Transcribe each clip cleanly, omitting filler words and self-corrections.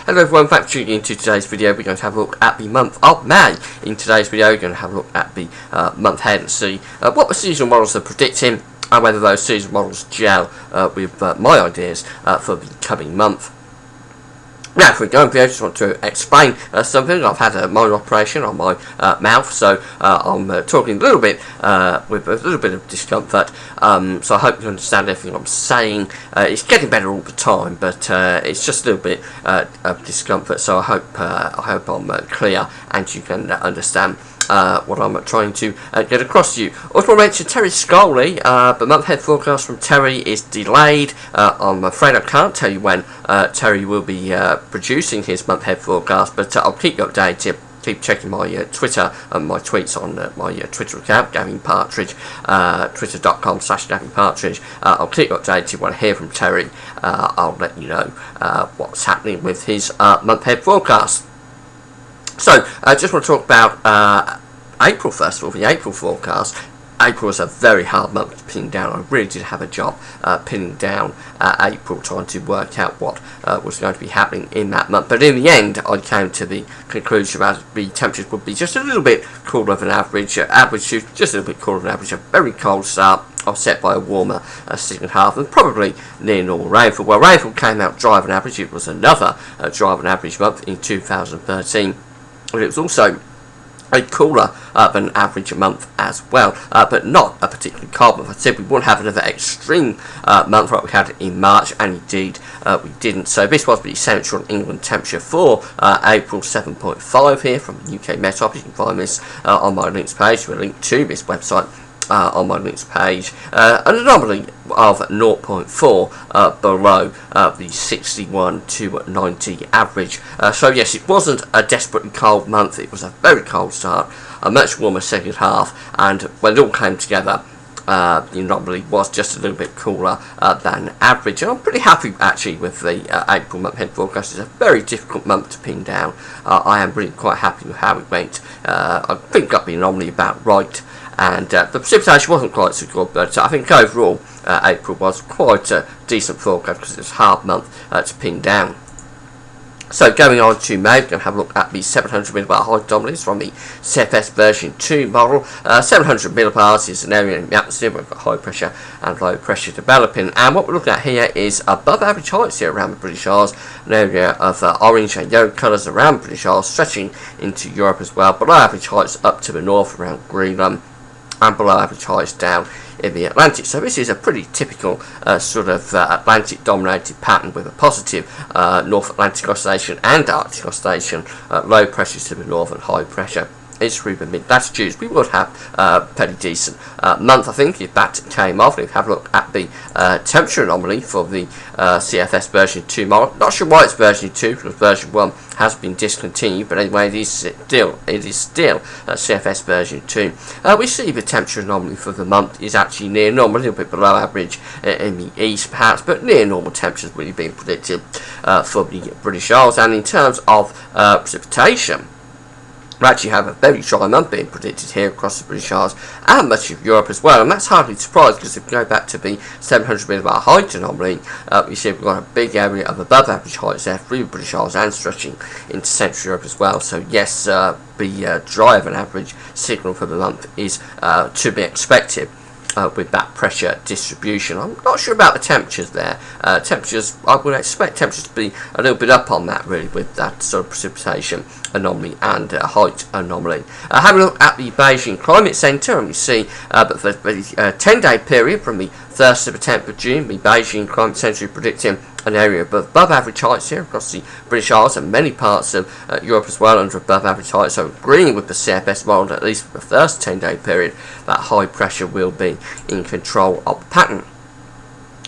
Hello everyone, thanks for tuning into today's video. We're going to have a look at the month of May. In today's video, we're going to have a look at the month ahead and see what the seasonal models are predicting and whether those seasonal models gel with my ideas for the coming month. Now, if we go in video, I just want to explain something. I've had a minor operation on my mouth, so I'm talking a little bit with a little bit of discomfort. So I hope you understand everything I'm saying. It's getting better all the time, but it's just a little bit of discomfort. So I hope I'm clear and you can understand what I'm trying to get across to you. Also want to mention Terry Scully. The month ahead forecast from Terry is delayed. I'm afraid I can't tell you when Terry will be producing his month ahead forecast, but I'll keep you updated. Keep checking my Twitter and my tweets on my Twitter account, Gavin Partridge, twitter.com/Gavin Partridge. I'll keep you updated when I hear from Terry. I'll let you know what's happening with his month ahead forecast. So, I just want to talk about April first of all, the April forecast. April was a very hard month to pin down. I really did have a job pinning down April, trying to work out what was going to be happening in that month. But in the end, I came to the conclusion that the temperatures would be just a little bit cooler than average. Average just a little bit cooler than average. A very cold start, offset by a warmer second half, and probably near normal rainfall. Well, rainfall came out drier than average. It was another drier than average month in 2013. But it was also a cooler than average month as well, but not a particularly cold month. I said we wouldn't have another extreme month like we had in March, and indeed we didn't. So this was the Central England temperature for April, 7.5 here from the UK Met Office. You can find this on my links page. We'll link to this website on my links page. An anomaly of 0.4 below the 61 to 90 average. So yes, it wasn't a desperately cold month. It was a very cold start, a much warmer second half, and when it all came together, the anomaly was just a little bit cooler than average. And I'm pretty happy actually with the April month ahead forecast. It's a very difficult month to pin down. I am really quite happy with how it went. I think got the anomaly about right, and the precipitation wasn't quite so good, but I think overall April was quite a decent forecast because it was a hard month to pin down. So going on to May, we're going to have a look at the 700 millibar height anomalies from the CFS version 2 model. 700 millibars is an area in the atmosphere where we've got high pressure and low pressure developing, and what we're looking at here is above average heights here around the British Isles, an area of orange and yellow colours around the British Isles, stretching into Europe as well. Below average heights up to the north around Greenland, and below average heights down in the Atlantic. So this is a pretty typical sort of Atlantic dominated pattern with a positive North Atlantic oscillation and Arctic oscillation, low pressures to the north and high pressure is through the mid latitudes. We would have a pretty decent month, I think, if that came off. If we have a look at the temperature anomaly for the CFS version 2 model. Not sure why it's version 2, because version 1 has been discontinued, but anyway, it is still CFS version 2. We see the temperature anomaly for the month is actually near normal, a little bit below average in the east perhaps, but near normal temperatures really being predicted for the British Isles. And in terms of precipitation, we actually have a very dry month being predicted here across the British Isles and much of Europe as well, and that's hardly surprising because if we go back to the 700 millibar height anomaly, we see we've got a big area of above average heights there through the British Isles and stretching into Central Europe as well. So yes, the drier than average signal for the month is to be expected with that pressure distribution. I'm not sure about the temperatures there. Temperatures, I would expect temperatures to be a little bit up on that really with that sort of precipitation anomaly and height anomaly. Have a look at the Beijing Climate Centre, and we see that for the 10-day period from the 1st to the 10th of June, the Beijing Climate Centre is predicting an area above average heights here across the British Isles and many parts of Europe as well under above average heights. So agreeing with the CFS model, at least for the first 10-day period, that high pressure will be in control of the pattern.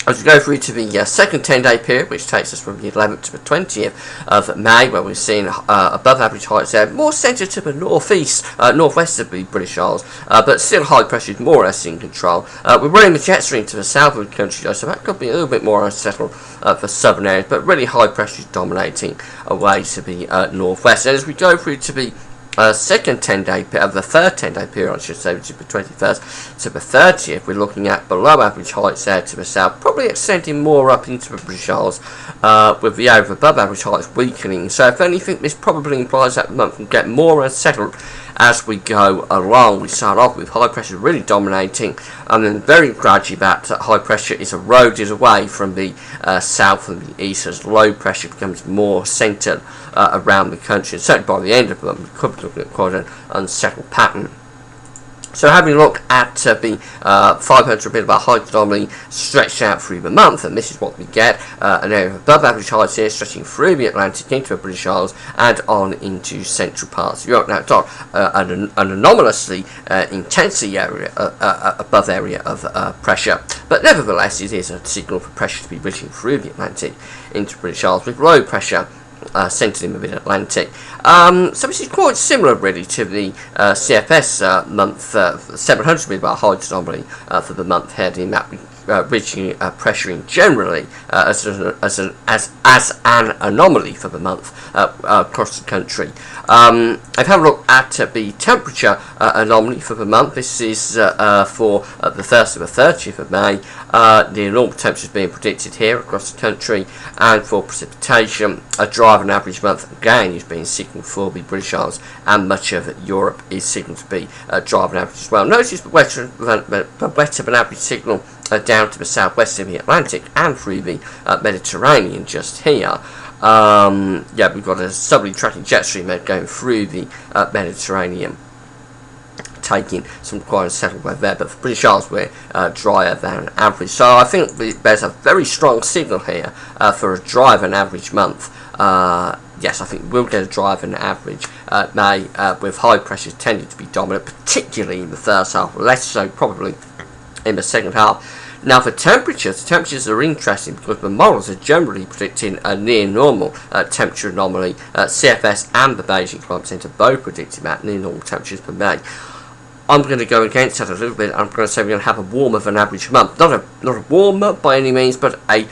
As we go through to the second 10-day period, which takes us from the 11th to the 20th of May, where we're seeing above average heights there, more centred to the northwest of the British Isles, but still high pressure is more or less in control. We're running the jet stream to the south of the country, though, so that could be a little bit more unsettled for southern areas, but really high pressure is dominating away to the northwest. And as we go through to the second 10-day period, of the third 10-day period, I should say, which is the 21st to the 30th, we're looking at below average heights there to the south, probably extending more up into the British Isles, with the over above average heights weakening. So if anything, this probably implies that the month will get more unsettled as we go along. We start off with high pressure really dominating, and then very gradually that high pressure is eroded away from the south and the east as low pressure becomes more centred around the country. And certainly by the end of the month, we could be looking at quite an unsettled pattern. So having a look at the 500 millibar height anomaly stretched out through the month, and this is what we get, an area of above average heights here stretching through the Atlantic into the British Isles and on into central parts of Europe. Now it's not an anomalously intensely area, above area of pressure, but nevertheless it is a signal for pressure to be reaching through the Atlantic into the British Isles with low pressure centred in the mid-Atlantic. So this is quite similar really to the CFS month 700 millibar height anomaly for the month heading that reaching pressuring generally as an anomaly for the month across the country. I've had a look at the temperature anomaly for the month. This is for the 1st to the 30th of May. The normal temperatures being predicted here across the country, and for precipitation, a dry and average month again is being signalled for the British Isles, and much of Europe is signalled to be dry and average as well. Notice the wetter than average signal down to the southwest of the Atlantic and through the Mediterranean just here. Yeah, we've got a southerly tracking jet stream going through the Mediterranean, taking some quite unsettled weather there, but for British Isles we're drier than average. So I think there's a very strong signal here for a drier than average month. Yes, I think we'll get a drier than average May, with high pressures tending to be dominant, particularly in the first half, less so probably in the second half. Now for temperatures are interesting because the models are generally predicting a near normal temperature anomaly. CFS and the Beijing Climate Centre both predicting that near normal temperatures per May. I'm going to go against that a little bit. I'm going to say we're going to have a warmer than average month. Not a warmer by any means, but a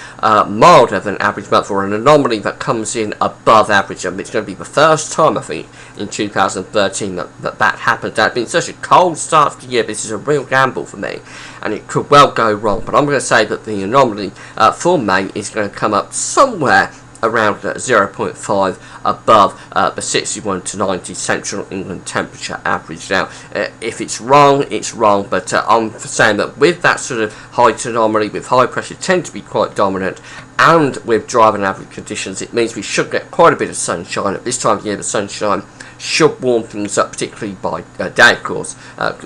milder than average month, or an anomaly that comes in above average. And it's going to be the first time, I think, in 2013 that happened. It's been such a cold start to the year. This is a real gamble for me, and it could well go wrong. But I'm going to say that the anomaly for May is going to come up somewhere around 0.5 above the 61 to 90 central England temperature average. Now, if it's wrong, it's wrong, but I'm saying that with that sort of height anomaly, with high pressure tend to be quite dominant, and with dry and average conditions, it means we should get quite a bit of sunshine. At this time of year, the sunshine should warm things up, particularly by day, of course.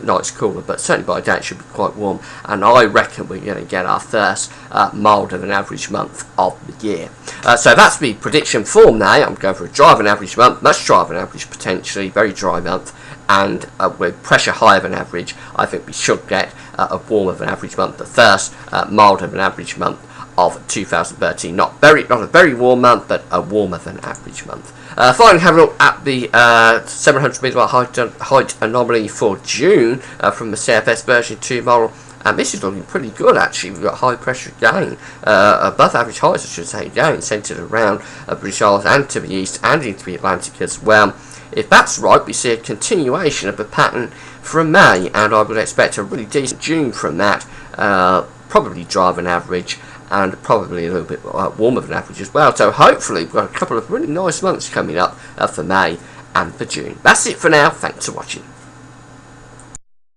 Night's cooler, but certainly by day it should be quite warm, and I reckon we're going to get our first milder than average month of the year. So that's the prediction for May. I'm going for a dry than average month, much drier than average potentially, very dry month, and with pressure higher than average, I think we should get a warmer than average month, the first milder than average month of 2013. Not a very warm month, but a warmer than average month. Finally, have a look at the 700 millibar height anomaly for June from the CFS version 2 model, and this is looking pretty good actually. We've got high pressure again, above average heights I should say, again centred around British Isles and to the east and into the Atlantic as well. If that's right, we see a continuation of the pattern from May, and I would expect a really decent June from that, probably drier than average, and probably a little bit warmer than average as well. So hopefully we've got a couple of really nice months coming up for May and for June. That's it for now. Thanks for watching.